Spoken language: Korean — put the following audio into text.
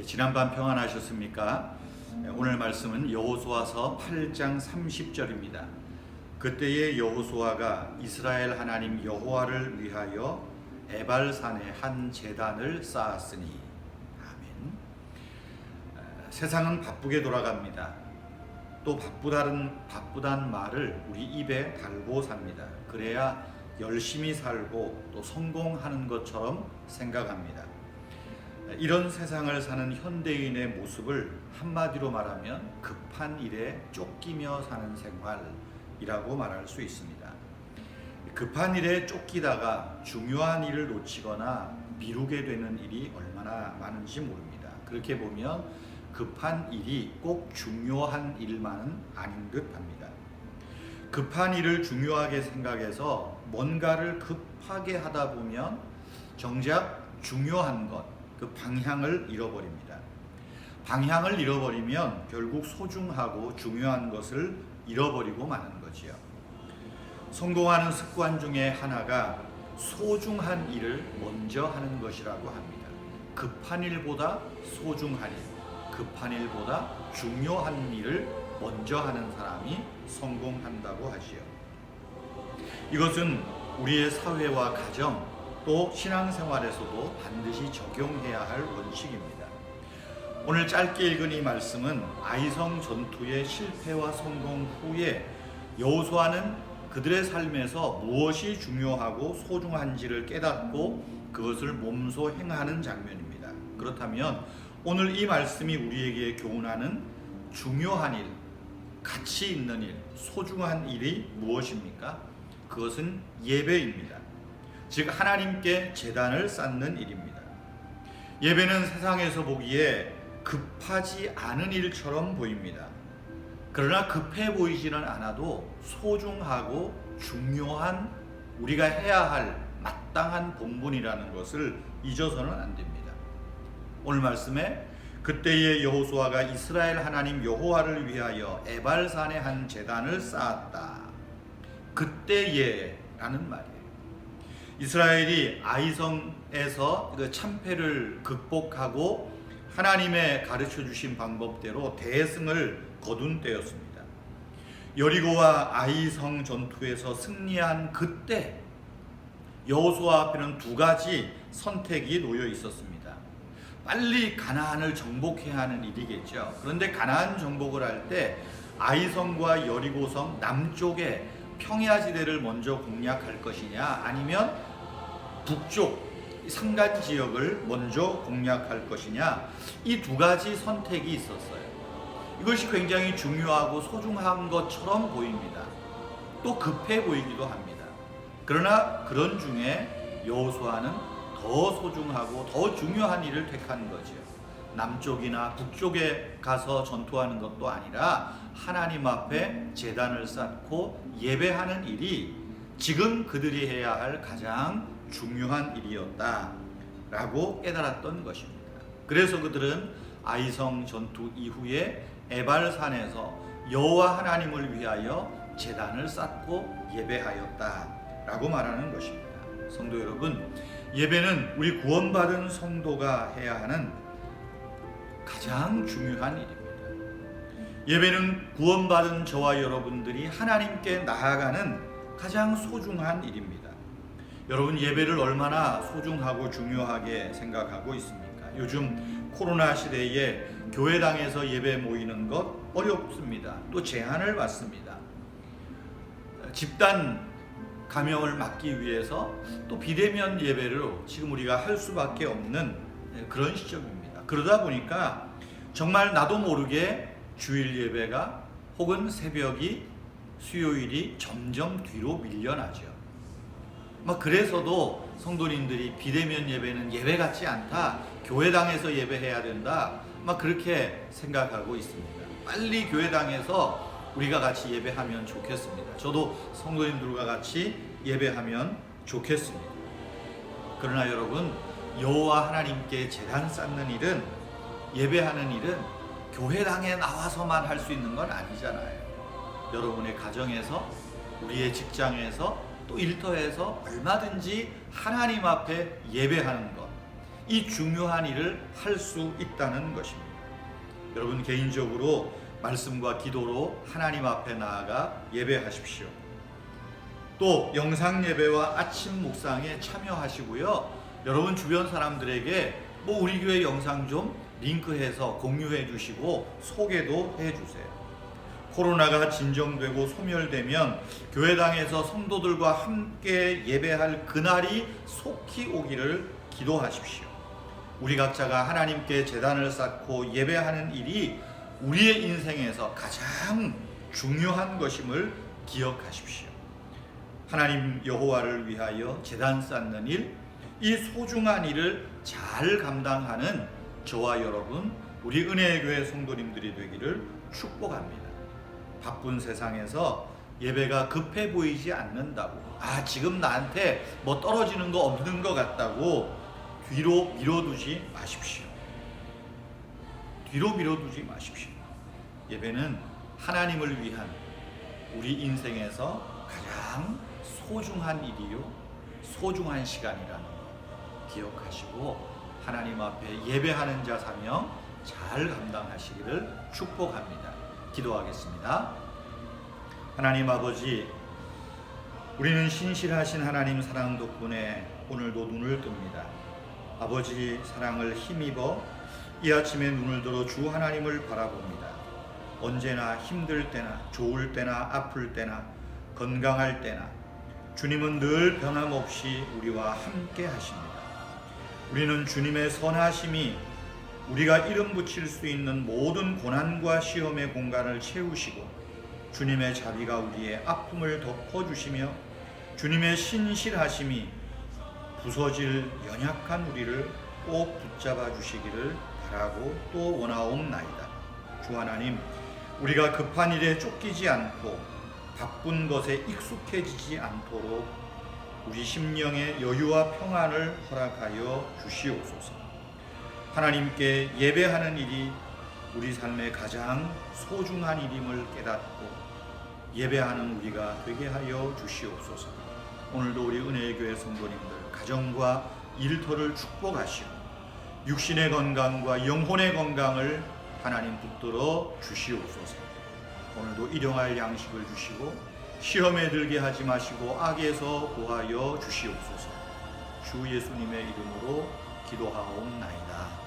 지난밤 평안하셨습니까? 오늘 말씀은 여호수아서 8장 30절입니다. 그때의 여호수아가 이스라엘 하나님 여호와를 위하여 에발산에 한 제단을 쌓았으니. 아멘. 세상은 바쁘게 돌아갑니다. 또 바쁘단 말을 우리 입에 달고 삽니다. 그래야 열심히 살고 또 성공하는 것처럼 생각합니다. 이런 세상을 사는 현대인의 모습을 한마디로 말하면 급한 일에 쫓기며 사는 생활이라고 말할 수 있습니다. 급한 일에 쫓기다가 중요한 일을 놓치거나 미루게 되는 일이 얼마나 많은지 모릅니다. 그렇게 보면 급한 일이 꼭 중요한 일만은 아닌 듯 합니다. 급한 일을 중요하게 생각해서 뭔가를 급하게 하다 보면 정작 중요한 것, 그 방향을 잃어버립니다. 방향을 잃어버리면 결국 소중하고 중요한 것을 잃어버리고 마는 거지요. 성공하는 습관 중에 하나가 소중한 일을 먼저 하는 것이라고 합니다. 급한 일보다 소중한 일, 급한 일보다 중요한 일을 먼저 하는 사람이 성공한다고 하지요. 이것은 우리의 사회와 가정, 또 신앙생활에서도 반드시 적용해야 할 원칙입니다. 오늘 짧게 읽은 이 말씀은 아이성 전투의 실패와 성공 후에 여호수아는 그들의 삶에서 무엇이 중요하고 소중한지를 깨닫고 그것을 몸소 행하는 장면입니다. 그렇다면 오늘 이 말씀이 우리에게 교훈하는 중요한 일, 가치 있는 일, 소중한 일이 무엇입니까? 그것은 예배입니다. 즉 하나님께 제단을 쌓는 일입니다. 예배는 세상에서 보기에 급하지 않은 일처럼 보입니다. 그러나 급해 보이지는 않아도 소중하고 중요한 우리가 해야 할 마땅한 본분이라는 것을 잊어서는 안 됩니다. 오늘 말씀에 그때의 여호수아가 이스라엘 하나님 여호와를 위하여 에발산에 한 제단을 쌓았다. 그때에 라는 말이에요. 이스라엘이 아이성에서 그 참패를 극복하고 하나님의 가르쳐 주신 방법대로 대승을 거둔 때였습니다. 여리고와 아이성 전투에서 승리한 그때 여호수아 앞에는 두 가지 선택이 놓여 있었습니다. 빨리 가나안을 정복해야 하는 일이겠죠. 그런데 가나안 정복을 할 때 아이성과 여리고성 남쪽에 평야지대를 먼저 공략할 것이냐, 아니면 북쪽 산간 지역을 먼저 공략할 것이냐, 이 두 가지 선택이 있었어요. 이것이 굉장히 중요하고 소중한 것처럼 보입니다. 또 급해 보이기도 합니다. 그러나 그런 중에 여호수아는 더 소중하고 더 중요한 일을 택한 거죠. 남쪽이나 북쪽에 가서 전투하는 것도 아니라 하나님 앞에 제단을 쌓고 예배하는 일이 지금 그들이 해야 할 가장 중요한 일이었다라고 깨달았던 것입니다. 그래서 그들은 아이성 전투 이후에 에발산에서 여호와 하나님을 위하여 제단을 쌓고 예배하였다라고 말하는 것입니다. 성도 여러분, 예배는 우리 구원받은 성도가 해야 하는 가장 중요한 일입니다. 예배는 구원받은 저와 여러분들이 하나님께 나아가는 가장 소중한 일입니다. 여러분, 예배를 얼마나 소중하고 중요하게 생각하고 있습니까? 요즘 코로나 시대에 교회당에서 예배 모이는 것 어렵습니다. 또 제한을 받습니다. 집단 감염을 막기 위해서 또 비대면 예배로 지금 우리가 할 수밖에 없는 그런 시점입니다. 그러다 보니까 정말 나도 모르게 주일 예배가 혹은 새벽이 수요일이 점점 뒤로 밀려나죠. 그래서도 성도님들이 비대면 예배는 예배 같지 않다, 교회당에서 예배해야 된다, 그렇게 생각하고 있습니다. 빨리 교회당에서 우리가 같이 예배하면 좋겠습니다. 저도 성도님들과 같이 예배하면 좋겠습니다. 그러나 여러분, 여호와 하나님께 제단 쌓는 일은, 예배하는 일은 교회당에 나와서만 할 수 있는 건 아니잖아요. 여러분의 가정에서, 우리의 직장에서, 또 일터에서 얼마든지 하나님 앞에 예배하는 것, 이 중요한 일을 할 수 있다는 것입니다. 여러분 개인적으로 말씀과 기도로 하나님 앞에 나아가 예배하십시오. 또 영상 예배와 아침 묵상에 참여하시고요. 여러분 주변 사람들에게 우리 교회 영상 좀 링크해서 공유해 주시고 소개도 해 주세요. 코로나가 진정되고 소멸되면 교회당에서 성도들과 함께 예배할 그날이 속히 오기를 기도하십시오. 우리 각자가 하나님께 제단을 쌓고 예배하는 일이 우리의 인생에서 가장 중요한 것임을 기억하십시오. 하나님 여호와를 위하여 제단 쌓는 일, 이 소중한 일을 잘 감당하는 저와 여러분, 우리 은혜의 교회 성도님들이 되기를 축복합니다. 바쁜 세상에서 예배가 급해 보이지 않는다고, 지금 나한테 떨어지는 거 없는 것 같다고 뒤로 미뤄두지 마십시오. 뒤로 미뤄두지 마십시오. 예배는 하나님을 위한 우리 인생에서 가장 소중한 일이요, 소중한 시간이라는 것 기억하시고 하나님 앞에 예배하는 자 사명 잘 감당하시기를 축복합니다. 기도하겠습니다. 하나님 아버지, 우리는 신실하신 하나님 사랑 덕분에 오늘도 눈을 뜹니다. 아버지 사랑을 힘입어 이 아침에 눈을 들어 주 하나님을 바라봅니다. 언제나 힘들 때나 좋을 때나 아플 때나 건강할 때나 주님은 늘 변함없이 우리와 함께 하십니다. 우리는 주님의 선하심이 우리가 이름 붙일 수 있는 모든 고난과 시험의 공간을 채우시고 주님의 자비가 우리의 아픔을 덮어주시며 주님의 신실하심이 부서질 연약한 우리를 꼭 붙잡아 주시기를 바라고 또 원하옵나이다. 주 하나님, 우리가 급한 일에 쫓기지 않고 바쁜 것에 익숙해지지 않도록 우리 심령의 여유와 평안을 허락하여 주시옵소서. 하나님께 예배하는 일이 우리 삶의 가장 소중한 일임을 깨닫고 예배하는 우리가 되게 하여 주시옵소서. 오늘도 우리 은혜의 교회 성도님들 가정과 일터를 축복하시고 육신의 건강과 영혼의 건강을 하나님 붙들어 주시옵소서. 오늘도 일용할 양식을 주시고 시험에 들게 하지 마시고 악에서 구하여 주시옵소서. 주 예수님의 이름으로 기도하옵나이다.